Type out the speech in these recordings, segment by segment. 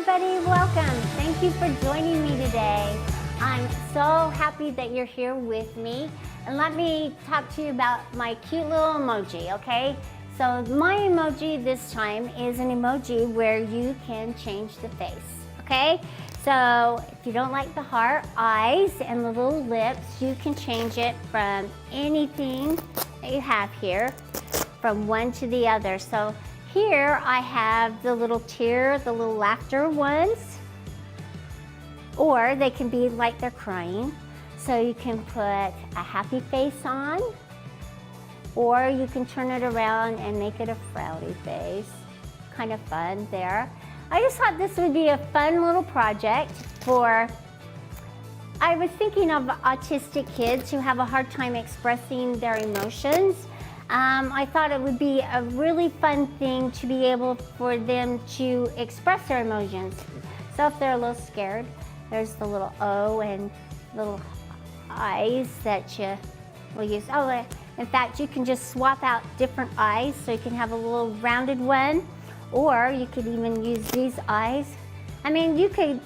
everybody, welcome. Thank you for joining me today. I'm so happy that you're here with me. And let me talk to you about my cute little emoji, okay? So my emoji this time is an emoji where you can change the face, okay? So if you don't like the heart, eyes, and the little lips, you can change it from anything that you have here, from one to the other. So here I have the little tear, the little laughter ones, or they can be like they're crying. So you can put a happy face on, or you can turn it around and make it a frowny face. Kind of fun there. I just thought this would be a fun little project for, I was thinking of autistic kids who have a hard time expressing their emotions. I thought it would be a really fun thing to be able for them to express their emotions. So if they're a little scared, there's the little O and little eyes that you will use. Oh, in fact, you can just swap out different eyes, so you can have a little rounded one, or you could even use these eyes. I mean, you could,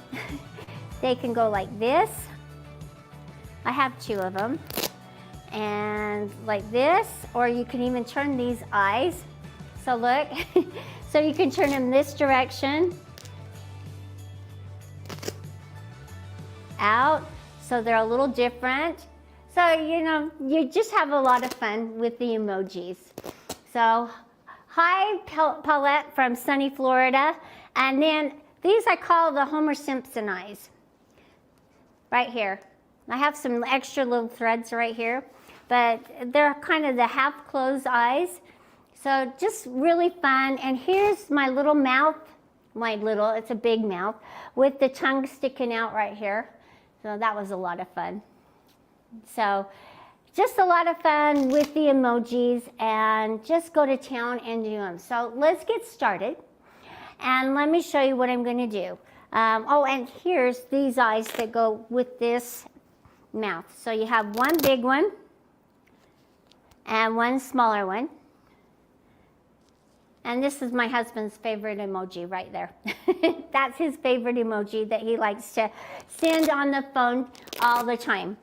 they can go like this. I have two of them. And like this, or you can even turn these eyes. So look, so you can turn them this direction, out, so they're a little different. So, you know, you just have a lot of fun with the emojis. So, hi Paulette from sunny Florida. And then these I call the Homer Simpson eyes, right here. I have some extra little threads right here, but they're kind of the half-closed eyes. So just really fun. And here's my little mouth, it's a big mouth, with the tongue sticking out right here. So that was a lot of fun. So just a lot of fun with the emojis, and just go to town and do them. So let's get started. And let me show you what I'm gonna do. Oh, and here's these eyes that go with this mouth. So you have one big one and one smaller one. And this is my husband's favorite emoji right there. That's his favorite emoji that he likes to send on the phone all the time.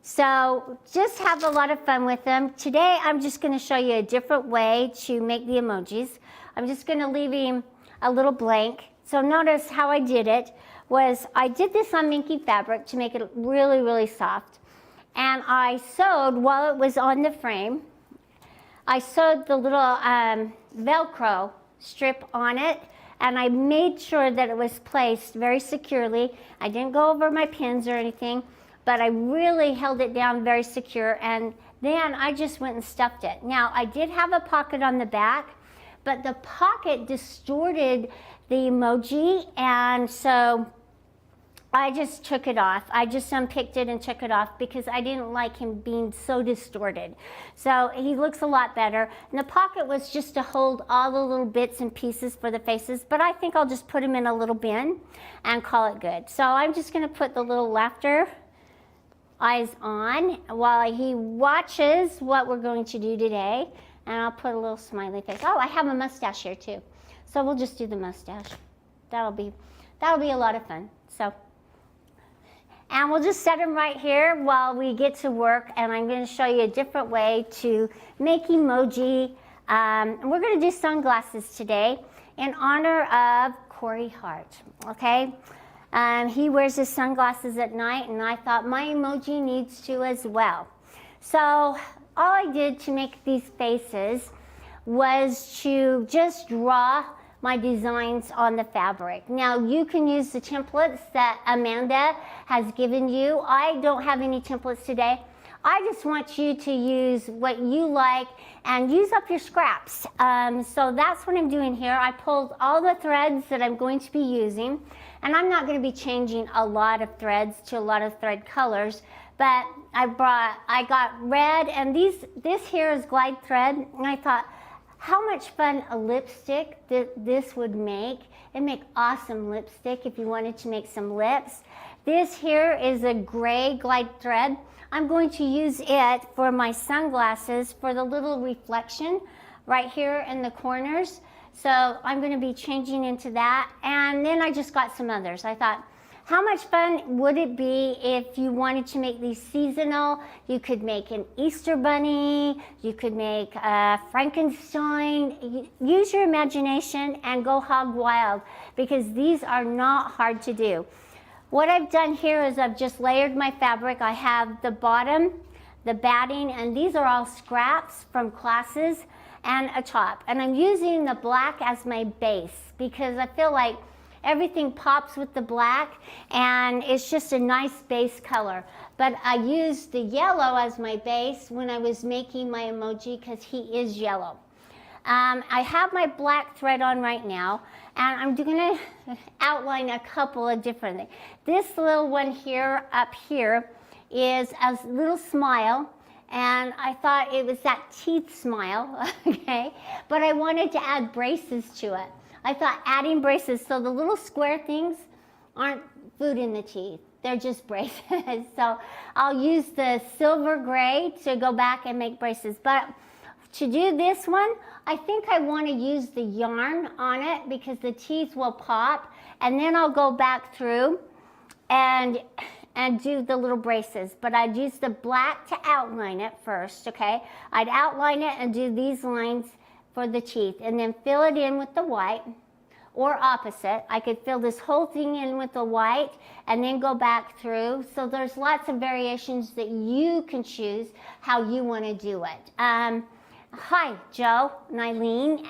So just have a lot of fun with them. Today I'm just going to show you a different way to make the emojis. I'm just going to leave him a little blank. So notice how I did it was I did this on minky fabric to make it really, really soft. And I sewed while it was on the frame. I sewed the little Velcro strip on it, and I made sure that it was placed very securely. I didn't go over my pins or anything, but I really held it down very secure, and then I just went and stuffed it. Now, I did have a pocket on the back, but the pocket distorted the emoji, and so I just took it off. I just unpicked it and took it off because I didn't like him being so distorted. So he looks a lot better. And the pocket was just to hold all the little bits and pieces for the faces, but I think I'll just put him in a little bin and call it good. So I'm just gonna put the little laughter eyes on while he watches what we're going to do today. And I'll put a little smiley face. Oh, I have a mustache here too. So we'll just do the mustache. That'll be a lot of fun. So. And we'll just set them right here while we get to work, and I'm going to show you a different way to make emoji. We're going to do sunglasses today in honor of Corey Hart, okay? He wears his sunglasses at night, and I thought my emoji needs to as well. So all I did to make these faces was to just draw my designs on the fabric. Now you can use the templates that Amanda has given you. I don't have any templates today. I just want you to use what you like and use up your scraps. So that's what I'm doing here. I pulled all the threads that I'm going to be using, and I'm not going to be changing a lot of threads to a lot of thread colors, but I got red, and this here is glide thread, and I thought, how much fun a lipstick this would make. It'd make awesome lipstick if you wanted to make some lips. This here is a gray glide thread. I'm going to use it for my sunglasses for the little reflection right here in the corners. So I'm going to be changing into that. And then I just got some others. I thought, how much fun would it be if you wanted to make these seasonal? You could make an Easter bunny, you could make a Frankenstein. Use your imagination and go hog wild, because these are not hard to do. What I've done here is I've just layered my fabric. I have the bottom, the batting, and these are all scraps from classes, and a top. And I'm using the black as my base because I feel like everything pops with the black and it's just a nice base color. But I used the yellow as my base when I was making my emoji because he is yellow. I have my black thread on right now, and I'm going to outline a couple of different things. This little one here up here is a little smile, and I thought it was that teeth smile, okay? But I wanted to add braces to it. I thought adding braces, so the little square things aren't food in the teeth. They're just braces. So I'll use the silver gray to go back and make braces. But to do this one, I think I want to use the yarn on it because the teeth will pop. And then I'll go back through and do the little braces. But I'd use the black to outline it first, okay? I'd outline it and do these lines for the teeth, and then fill it in with the white, or opposite. I could fill this whole thing in with the white and then go back through. So there's lots of variations that you can choose how you want to do it. Hi, Joe, and Eileen,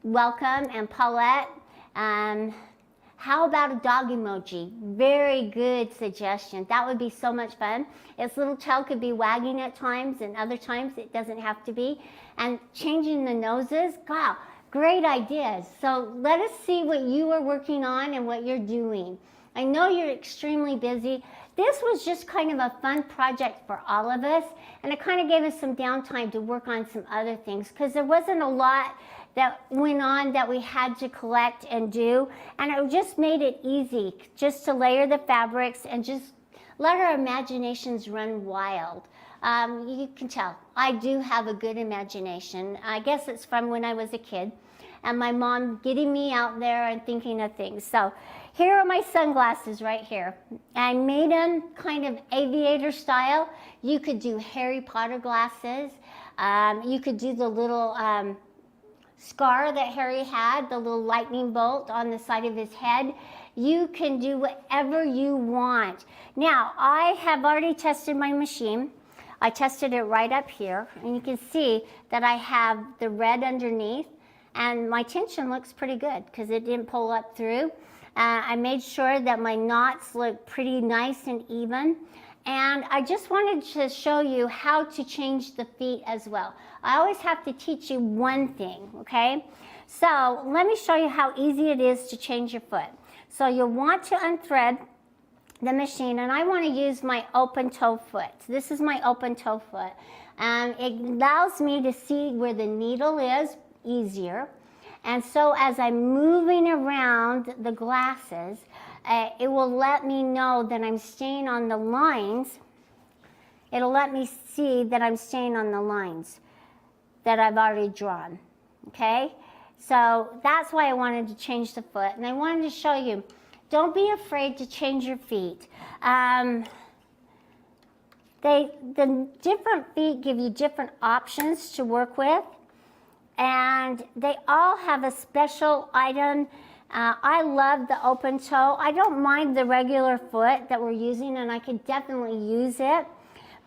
welcome, and Paulette. How about a dog emoji? Very good suggestion. That would be so much fun. Its little tail could be wagging at times, and other times it doesn't have to be. And changing the noses, wow, great ideas. So let us see what you are working on and what you're doing. I know you're extremely busy. This was just kind of a fun project for all of us, and it kind of gave us some downtime to work on some other things because there wasn't a lot that went on that we had to collect and do, and it just made it easy just to layer the fabrics and just let our imaginations run wild. You can tell I do have a good imagination. I guess it's from when I was a kid and my mom getting me out there and thinking of things. So here are my sunglasses right here. I made them kind of aviator style. You could do Harry Potter glasses. You could do the little scar that Harry had, the little lightning bolt on the side of his head. You can do whatever you want. Now, I have already tested my machine. I tested it right up here, and you can see that I have the red underneath, and my tension looks pretty good because it didn't pull up through. I made sure that my knots look pretty nice and even. And I just wanted to show you how to change the feet as well. I always have to teach you one thing, okay? So let me show you how easy it is to change your foot. So you'll want to unthread the machine, and I want to use my open toe foot. This is my open toe foot. It allows me to see where the needle is easier. And so as I'm moving around the glasses, it will let me know that I'm staying on the lines. It'll let me see that I'm staying on the lines that I've already drawn, okay? So that's why I wanted to change the foot. And I wanted to show you, don't be afraid to change your feet. The different feet give you different options to work with, and they all have a special item. I love the open toe. I don't mind the regular foot that we're using, and I could definitely use it,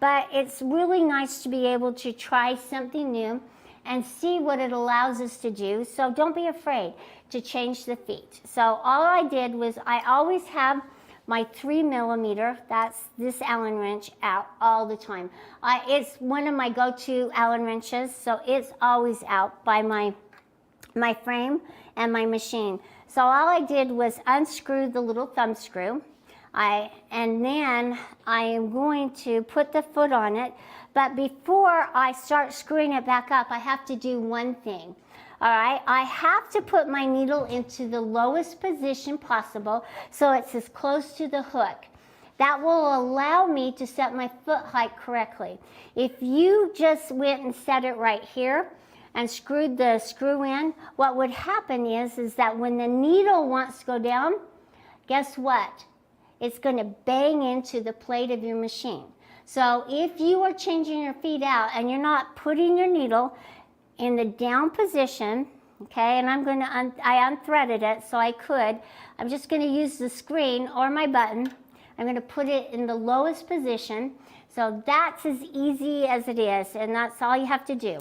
but it's really nice to be able to try something new and see what it allows us to do. So don't be afraid to change the feet. So all I did was I always have my 3mm, that's this Allen wrench, out all the time. It's one of my go-to Allen wrenches, so it's always out by my frame and my machine. So all I did was unscrew the little thumb screw, and then I am going to put the foot on it. But before I start screwing it back up, I have to do one thing. All right, I have to put my needle into the lowest position possible so it's as close to the hook. That will allow me to set my foot height correctly. If you just went and set it right here, and screwed the screw in, what would happen is that when the needle wants to go down, guess what? It's going to bang into the plate of your machine. So if you are changing your feet out and you're not putting your needle in the down position, okay, and I'm going to, I unthreaded it so I could. I'm just going to use the screen or my button. I'm going to put it in the lowest position. So that's as easy as it is, and that's all you have to do,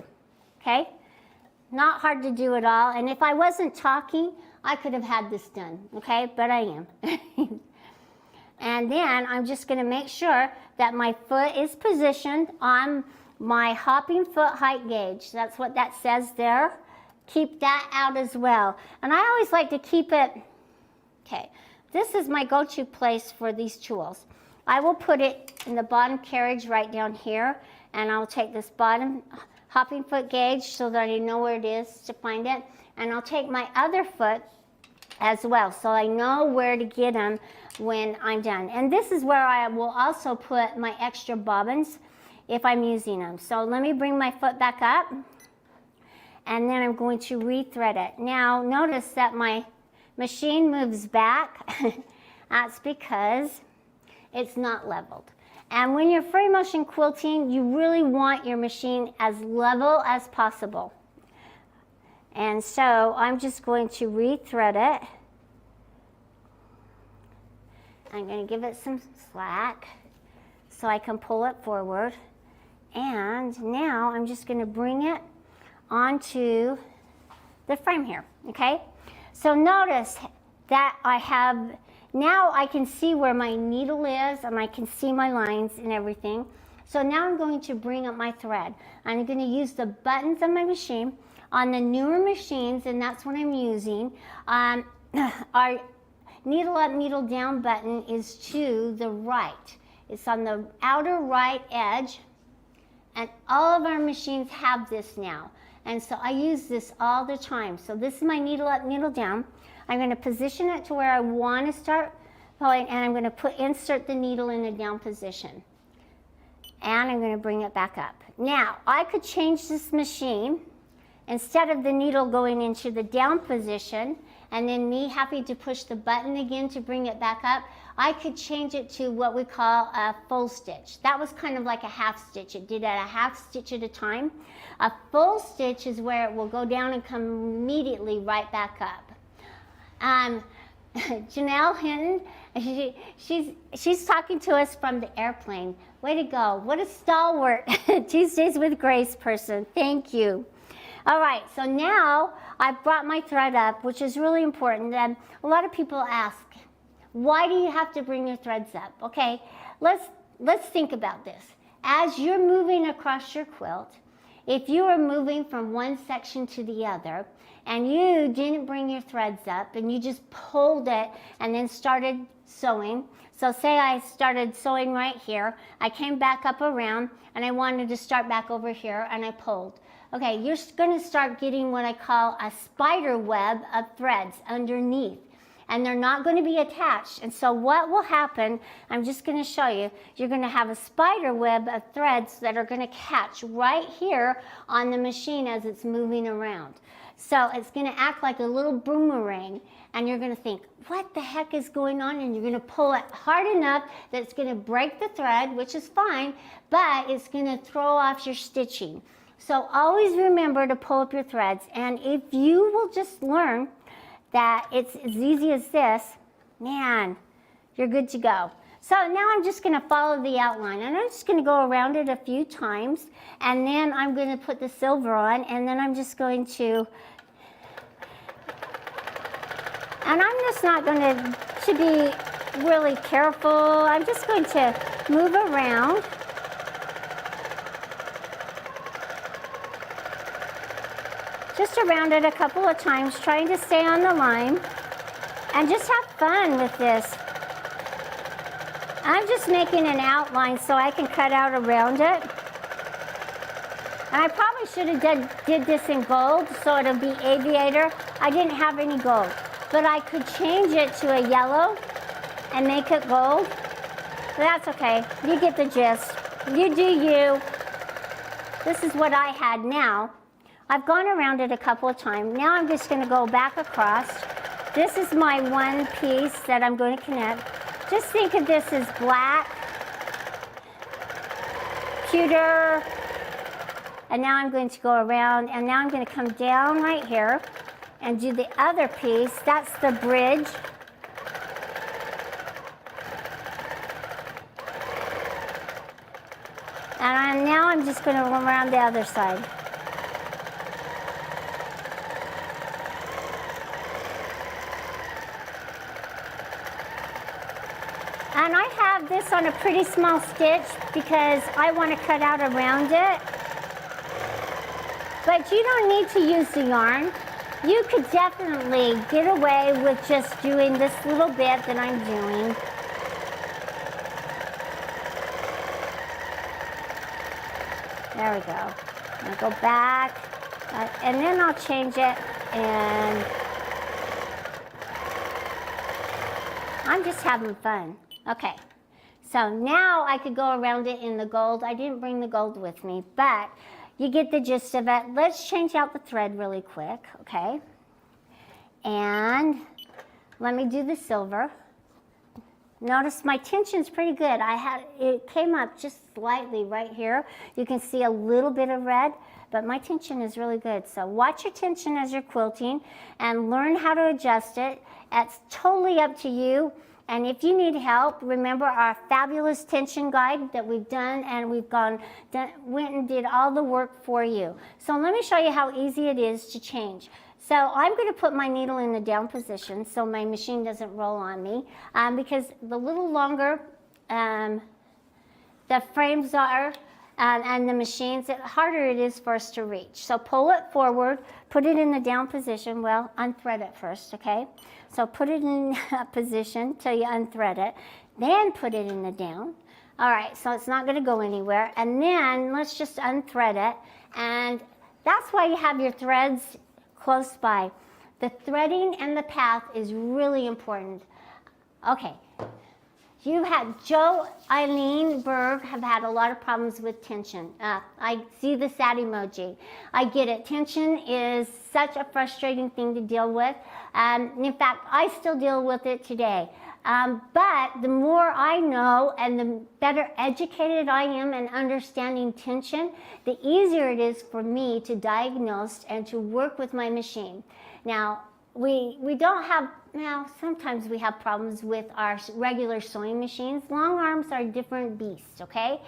okay? Not hard to do at all, and if I wasn't talking, I could have had this done, okay, but I am. And then I'm just going to make sure that my foot is positioned on my hopping foot height gauge. That's what that says there. Keep that out as well. And I always like to keep it, okay, this is my go-to place for these tools. I will put it in the bottom carriage right down here, and I'll take this bottom hopping foot gauge so that I know where it is to find it. And I'll take my other foot as well, so I know where to get them when I'm done. And this is where I will also put my extra bobbins if I'm using them. So let me bring my foot back up, and then I'm going to rethread it. Now notice that my machine moves back. That's because it's not leveled. And when you're free motion quilting, you really want your machine as level as possible. And so I'm just going to rethread it. I'm going to give it some slack so I can pull it forward. And now I'm just going to bring it onto the frame here, okay? So notice that I have, now I can see where my needle is and I can see my lines and everything. So now I'm going to bring up my thread. I'm going to use the buttons on my machine. On the newer machines, and that's what I'm using, our needle up, needle down button is to the right. It's on the outer right edge, and all of our machines have this now. And so I use this all the time. So this is my needle up, needle down. I'm going to position it to where I want to start pulling, and I'm going to insert the needle in the down position. And I'm going to bring it back up. Now, I could change this machine. Instead of the needle going into the down position and then me having to push the button again to bring it back up, I could change it to what we call a full stitch. That was kind of like a half stitch. It did at a half stitch at a time. A full stitch is where it will go down and come immediately right back up. Janelle Hinton, she's talking to us from the airplane. Way to go. What a stalwart Tuesdays with Grace person. Thank you. All right, so now I've brought my thread up, which is really important. And a lot of people ask, why do you have to bring your threads up? Okay, let's think about this. As you're moving across your quilt, if you are moving from one section to the other, and you didn't bring your threads up, and you just pulled it and then started sewing. So say I started sewing right here, I came back up around, and I wanted to start back over here, and I pulled. Okay, you're going to start getting what I call a spider web of threads underneath, and they're not going to be attached. And so what will happen, I'm just going to show you, you're going to have a spider web of threads that are going to catch right here on the machine as it's moving around. So it's going to act like a little boomerang, and you're going to think, what the heck is going on? And you're going to pull it hard enough that it's going to break the thread, which is fine, but it's going to throw off your stitching. So always remember to pull up your threads, and if you will just learn that it's as easy as this, man, you're good to go. So now I'm just going to follow the outline, and I'm just going to go around it a few times, and then I'm going to put the silver on, and then I'm just going to, and I'm just not going to be really careful. I'm just going to move around. Just around it a couple of times, trying to stay on the line, and just have fun with this. I'm just making an outline so I can cut out around it. And I probably should have did this in gold, so it'll be aviator. I didn't have any gold, but I could change it to a yellow and make it gold. But that's okay, you get the gist. You do you. This is what I had now. I've gone around it a couple of times. Now I'm just going to go back across. This is my one piece that I'm going to connect. Just think of this as black, pewter, and now I'm going to go around, and now I'm going to come down right here and do the other piece. That's the bridge. And now I'm just going to run around the other side. And I have this on a pretty small stitch because I want to cut out around it. But you don't need to use the yarn. You could definitely get away with just doing this little bit that I'm doing. There we go. I'll go back, and then I'll change it, and I'm just having fun. Okay, so now I could go around it in the gold. I didn't bring the gold with me, but you get the gist of it. Let's change out the thread really quick, okay? And let me do the silver. Notice my tension's pretty good. It came up just slightly right here. You can see a little bit of red, but my tension is really good. So watch your tension as you're quilting and learn how to adjust it. It's totally up to you. And if you need help, remember our fabulous tension guide that we've done, and went and did all the work for you. So let me show you how easy it is to change. So I'm going to put my needle in the down position so my machine doesn't roll on me, because the little longer the frames are and the machines, the harder it is for us to reach. So pull it forward, put it in the down position. Well, unthread it first, okay? So put it in a position till you unthread it, then put it in the down. All right, so it's not going to go anywhere. And then let's just unthread it, and that's why you have your threads close by. The threading and the path is really important. Okay, Joe Eileen Berg have had a lot of problems with tension. I see the sad emoji. I get it. Tension is such a frustrating thing to deal with. In fact, I still deal with it today. But the more I know and the better educated I am in understanding tension, the easier it is for me to diagnose and to work with my machine. Now, we don't have, now sometimes we have problems with our regular sewing machines. Long arms are different beasts, okay?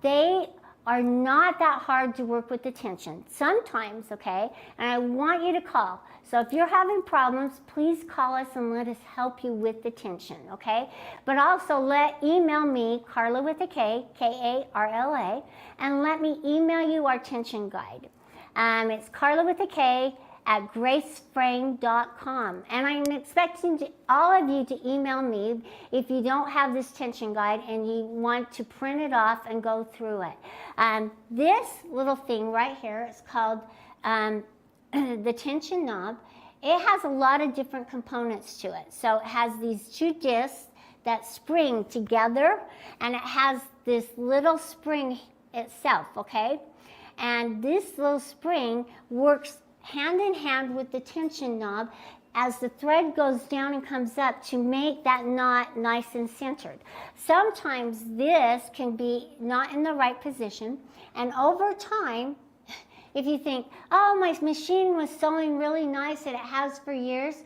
They are not that hard to work with the tension. Sometimes, okay? And I want you to call. So if you're having problems, please call us and let us help you with the tension, okay? But also email me, Karla with a K, K-A-R-L-A, and let me email you our tension guide. It's Karla with a K at graceframe.com. And I'm expecting all of you to email me if you don't have this tension guide and you want to print it off and go through it. This little thing right here is called the tension knob. It has a lot of different components to it. So it has these two discs that spring together, and it has this little spring itself, okay? And this little spring works hand in hand with the tension knob as the thread goes down and comes up to make that knot nice and centered. Sometimes this can be not in the right position, and over time, if you think, oh, my machine was sewing really nice and it has for years,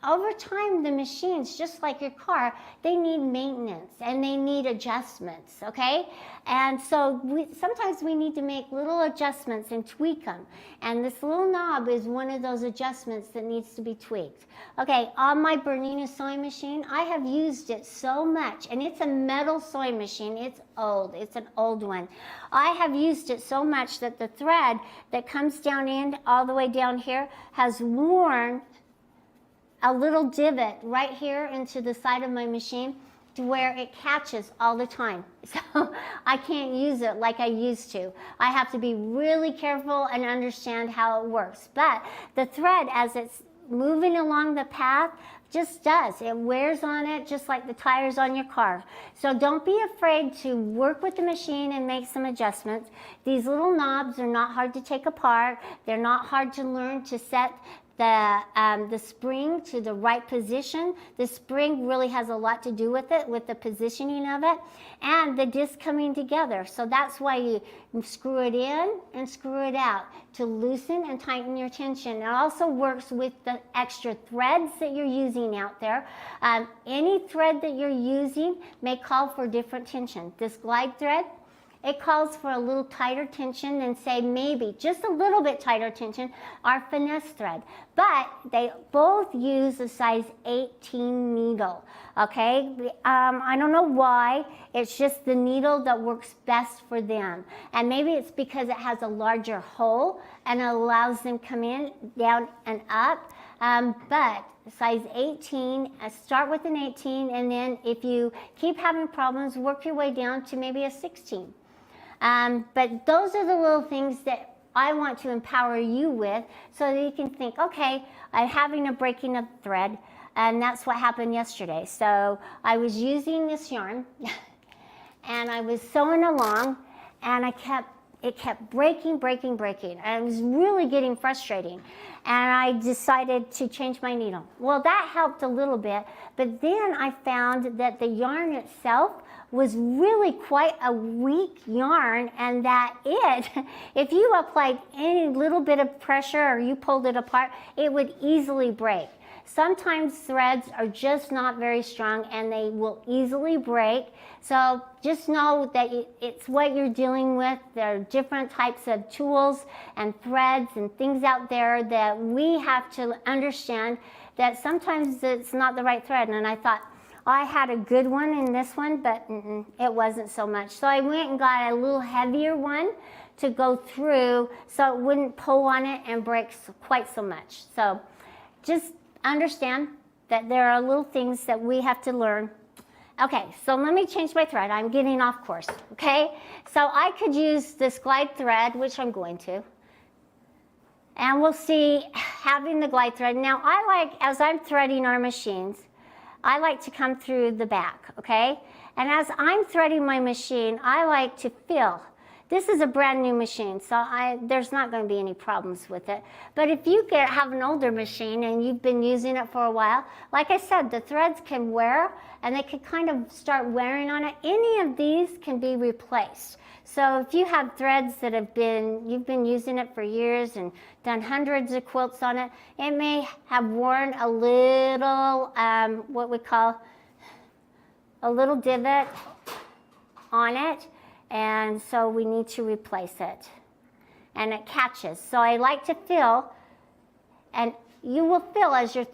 over time, the machines, just like your car, they need maintenance and they need adjustments, okay? And so sometimes we need to make little adjustments and tweak them. And this little knob is one of those adjustments that needs to be tweaked. Okay, on my Bernina sewing machine, I have used it so much, and it's a metal sewing machine. It's old. It's an old one. I have used it so much that the thread that comes down in all the way down here has worn a little divot right here into the side of my machine to where it catches all the time. So I can't use it like I used to. I have to be really careful and understand how it works. But the thread, as it's moving along the path, just does. It wears on it just like the tires on your car. So don't be afraid to work with the machine and make some adjustments. These little knobs are not hard to take apart. They're not hard to learn to set the spring to the right position. The spring really has a lot to do with it, with the positioning of it, and the disc coming together. So that's why you screw it in and screw it out to loosen and tighten your tension. It also works with the extra threads that you're using out there. Any thread that you're using may call for different tension. This glide thread, it calls for a little tighter tension than, say, maybe just a little bit tighter tension, our finesse thread. But they both use a size 18 needle, okay? I don't know why. It's just the needle that works best for them. And maybe it's because it has a larger hole and it allows them to come in, down, and up. But size 18, start with an 18, and then if you keep having problems, work your way down to maybe a 16. But those are the little things that I want to empower you with so that you can think, okay, I'm having a breaking of thread, and that's what happened yesterday. So I was using this yarn and I was sewing along, and it kept breaking. And it was really getting frustrating. And I decided to change my needle. Well, that helped a little bit, but then I found that the yarn itself was really quite a weak yarn, and that if you applied any little bit of pressure or you pulled it apart, it would easily break. Sometimes threads are just not very strong and they will easily break. So just know that it's what you're dealing with. There are different types of tools and threads and things out there that we have to understand that sometimes it's not the right thread. And I thought, I had a good one in this one, but it wasn't so much. So I went and got a little heavier one to go through so it wouldn't pull on it and break quite so much. So just understand that there are little things that we have to learn. Okay, so let me change my thread. I'm getting off course, okay? So I could use this glide thread, which I'm going to. And we'll see having the glide thread. Now I like, as I'm threading our machines, I like to come through the back, okay? And as I'm threading my machine, I like to feel. This is a brand new machine, so there's not going to be any problems with it. But if you have an older machine and you've been using it for a while, like I said, the threads can wear and they can kind of start wearing on it. Any of these can be replaced. So if you have threads that you've been using it for years and done hundreds of quilts on it, it may have worn a little, what we call a little divot on it. And so we need to replace it. And it catches. So I like to feel, and you will feel as you're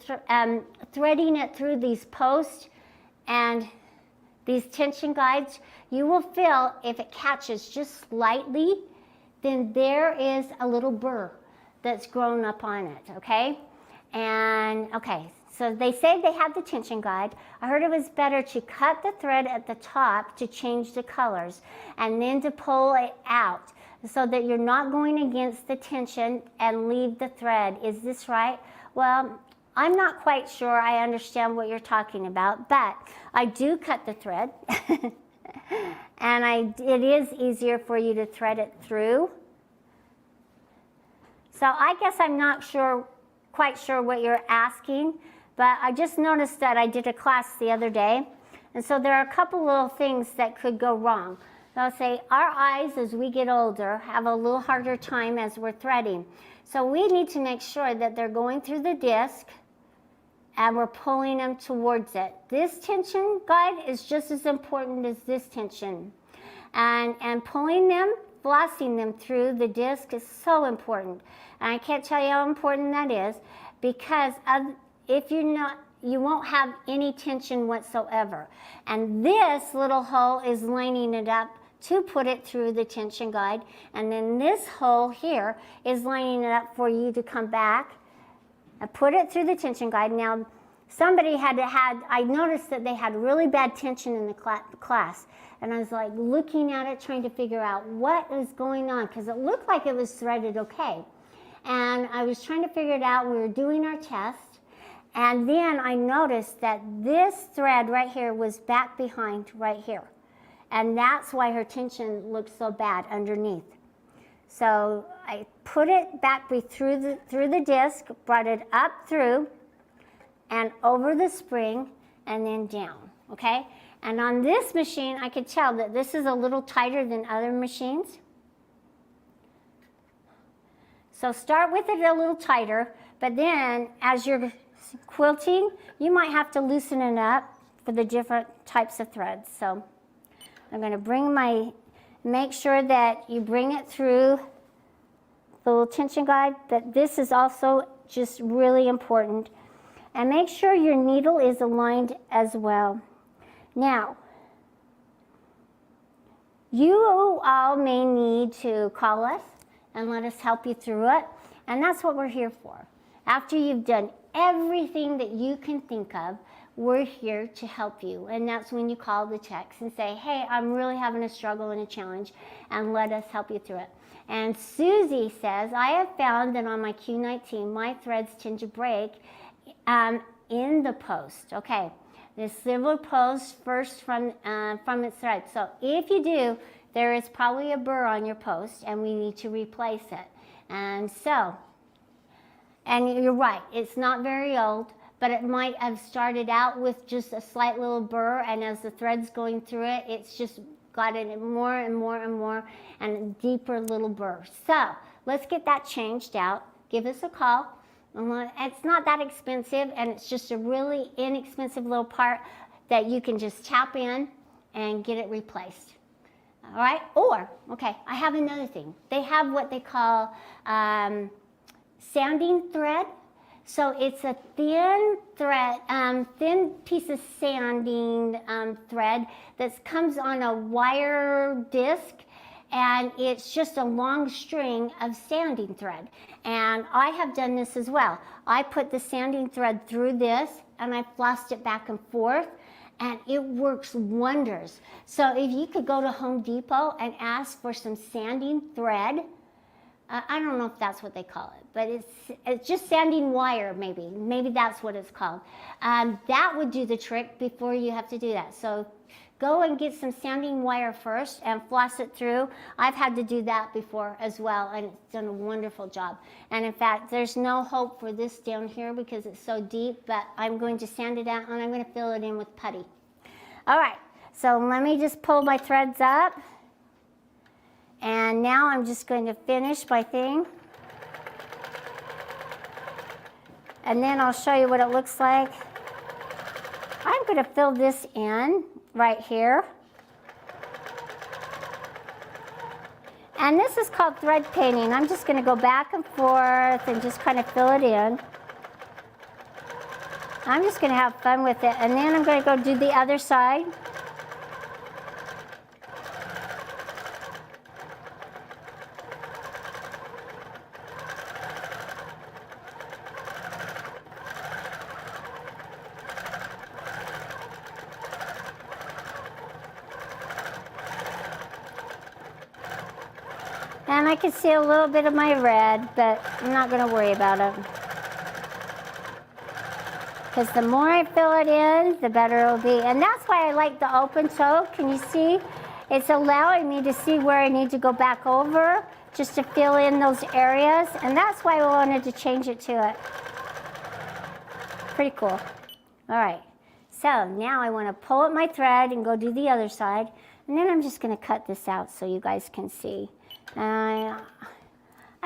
threading it through these posts and these tension guides, you will feel if it catches just slightly, then there is a little burr that's grown up on it, okay? And, okay, so they say they have the tension guide. I heard it was better to cut the thread at the top to change the colors and then to pull it out so that you're not going against the tension and leave the thread. Is this right? Well, I'm not quite sure I understand what you're talking about, but I do cut the thread and it is easier for you to thread it through. So I guess I'm not quite sure what you're asking, but I just noticed that I did a class the other day, and so there are a couple little things that could go wrong. I'll say our eyes as we get older have a little harder time as we're threading. So we need to make sure that they're going through the disc and we're pulling them towards it. This tension guide is just as important as this tension. And pulling them, flossing them through the disc is so important. And I can't tell you how important that is, because if you're not, you won't have any tension whatsoever. And this little hole is lining it up to put it through the tension guide. And then this hole here is lining it up for you to come back and put it through the tension guide. Now, somebody I noticed that they had really bad tension in the class. And I was like looking at it, trying to figure out what is going on, because it looked like it was threaded okay. And I was trying to figure it out. We were doing our test. And then I noticed that this thread right here was back behind right here. And that's why her tension looked so bad underneath. So I put it back through the disc, brought it up through and over the spring and then down, okay? And on this machine, I could tell that this is a little tighter than other machines. So start with it a little tighter, but then as you're quilting, you might have to loosen it up for the different types of threads. So I'm going to make sure that you bring it through the little tension guide, but this is also just really important. And make sure your needle is aligned as well. Now, you all may need to call us and let us help you through it, and that's what we're here for. After you've done everything that you can think of, we're here to help you, and that's when you call the text and say, hey, I'm really having a struggle and a challenge, and let us help you through it. And Susie says, I have found that on my Q19, my threads tend to break in the post. Okay, the silver post first from its thread. So if you do, there is probably a burr on your post, and we need to replace it. And you're right, it's not very old, but it might have started out with just a slight little burr, and as the thread's going through it, it's just gotten more and more and more and a deeper little burr. So let's get that changed out. Give us a call. It's not that expensive, and it's just a really inexpensive little part that you can just tap in and get it replaced. All right? Or, okay, I have another thing. They have what they call sanding thread. So it's a thin thread, thin piece of sanding thread that comes on a wire disc, and it's just a long string of sanding thread. And I have done this as well. I put the sanding thread through this, and I flossed it back and forth, and it works wonders. So if you could go to Home Depot and ask for some sanding thread, I don't know if that's what they call it, but it's just sanding wire, maybe. Maybe that's what it's called. That would do the trick before you have to do that. So go and get some sanding wire first and floss it through. I've had to do that before as well, and it's done a wonderful job. And in fact, there's no hope for this down here because it's so deep, but I'm going to sand it out, and I'm going to fill it in with putty. All right, so let me just pull my threads up. And now I'm just going to finish my thing. And then I'll show you what it looks like. I'm going to fill this in right here. And this is called thread painting. I'm just going to go back and forth and just kind of fill it in. I'm just going to have fun with it. And then I'm going to go do the other side. And I can see a little bit of my red, but I'm not going to worry about it. Because the more I fill it in, the better it'll be. And that's why I like the open toe. Can you see? It's allowing me to see where I need to go back over just to fill in those areas. And that's why I wanted to change it to it. Pretty cool. All right. So now I want to pull up my thread and go do the other side. And then I'm just going to cut this out so you guys can see. I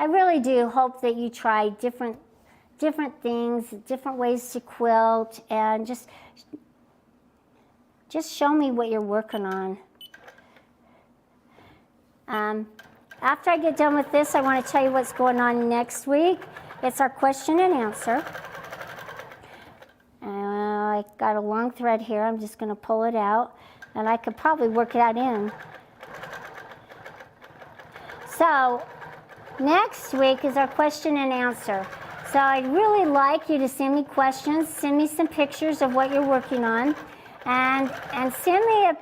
really do hope that you try different things, different ways to quilt, and just show me what you're working on. After I get done with this, I want to tell you what's going on next week. It's our question and answer. I got a long thread here. I'm just going to pull it out, and I could probably work that in. So next week is our question and answer. So I'd really like you to send me questions, send me some pictures of what you're working on, and send me a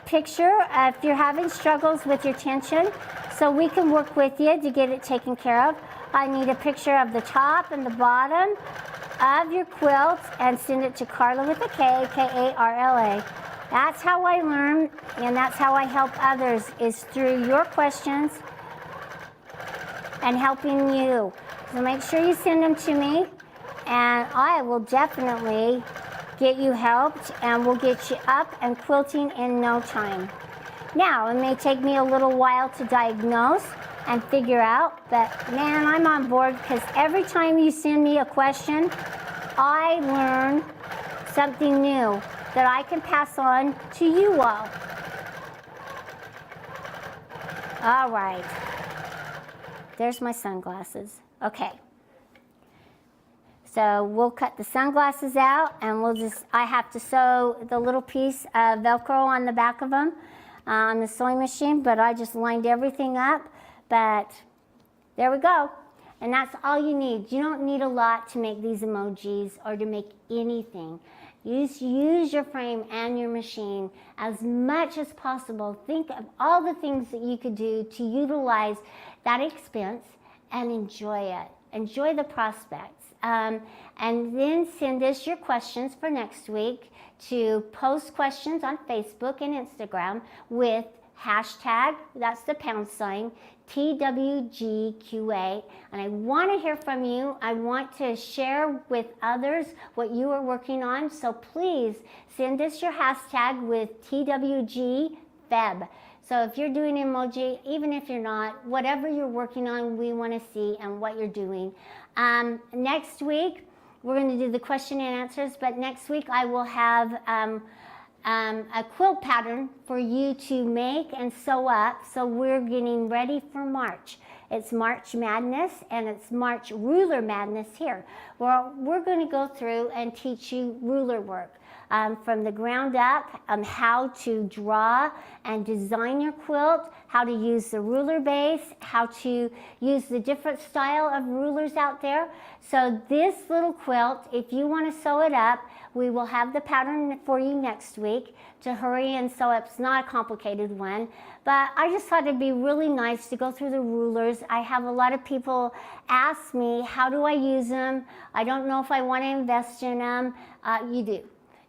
picture if you're having struggles with your tension so we can work with you to get it taken care of. I need a picture of the top and the bottom of your quilt and send it to Karla with a K, K-A-R-L-A. That's how I learn, and that's how I help others, is through your questions and helping you. So make sure you send them to me, and I will definitely get you helped, and we'll get you up and quilting in no time. Now, it may take me a little while to diagnose and figure out, but man, I'm on board, because every time you send me a question, I learn something new that I can pass on to you all. All right. There's my sunglasses. Okay. So we'll cut the sunglasses out, and I have to sew the little piece of Velcro on the back of them on the sewing machine, but I just lined everything up. But there we go. And that's all you need. You don't need a lot to make these emojis or to make anything. Use your frame and your machine as much as possible. Think of all the things that you could do to utilize that expense and enjoy it. Enjoy the prospects. And then send us your questions for next week to post questions on Facebook and Instagram with hashtag, that's the #, TWGQA. And I want to hear from you. I want to share with others what you are working on. So please send us your hashtag with TWGFeb. So if you're doing emoji, even if you're not, whatever you're working on, we want to see and what you're doing. Next week, we're going to do the question and answers, but next week I will have a quilt pattern for you to make and sew up. So we're getting ready for March. It's March Madness, and it's March Ruler Madness here. Well, we're going to go through and teach you ruler work. From the ground up, how to draw and design your quilt, how to use the ruler base, how to use the different style of rulers out there. So this little quilt, if you want to sew it up, we will have the pattern for you next week to hurry and sew up. It's not a complicated one, but I just thought it'd be really nice to go through the rulers. I have a lot of people ask me, how do I use them? I don't know if I want to invest in them. You do,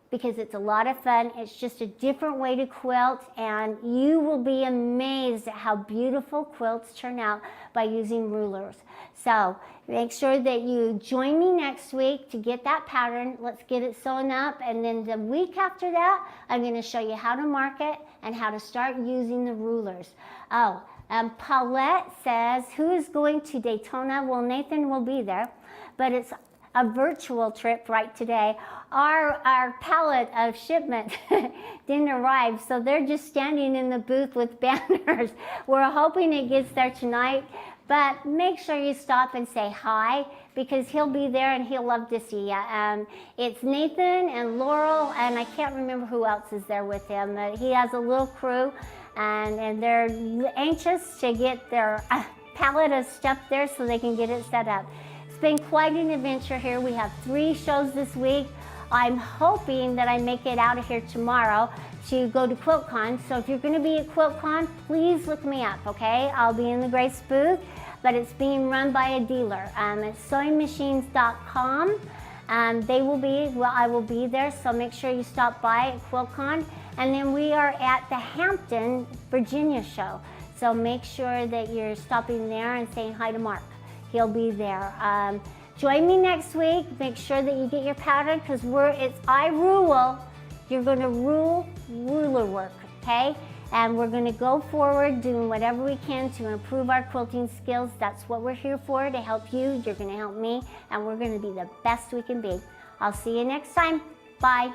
because it's a lot of fun. It's just a different way to quilt, and you will be amazed at how beautiful quilts turn out by using rulers. So make sure that you join me next week to get that pattern. Let's get it sewn up, and then the week after that, I'm going to show you how to mark it and how to start using the rulers. Paulette says, who is going to Daytona? Well, Nathan will be there, but it's a virtual trip right today. Our pallet of shipment didn't arrive, so they're just standing in the booth with banners. We're hoping it gets there tonight, but make sure you stop and say hi, because he'll be there and he'll love to see you. It's Nathan and Laurel, and I can't remember who else is there with him. He has a little crew, and they're anxious to get their pallet of stuff there so they can get it set up. It's been quite an adventure here. We have 3 shows this week. I'm hoping that I make it out of here tomorrow to go to QuiltCon. So if you're going to be at QuiltCon, please look me up, okay? I'll be in the Grace booth, but it's being run by a dealer. It's sewingmachines.com. I will be there, so make sure you stop by at QuiltCon. And then we are at the Hampton, Virginia show. So make sure that you're stopping there and saying hi to Mark. He'll be there. Join me next week. Make sure that you get your pattern, because it's I rule. You're going to rule ruler work, okay? And we're going to go forward doing whatever we can to improve our quilting skills. That's what we're here for, to help you. You're going to help me, and we're going to be the best we can be. I'll see you next time. Bye.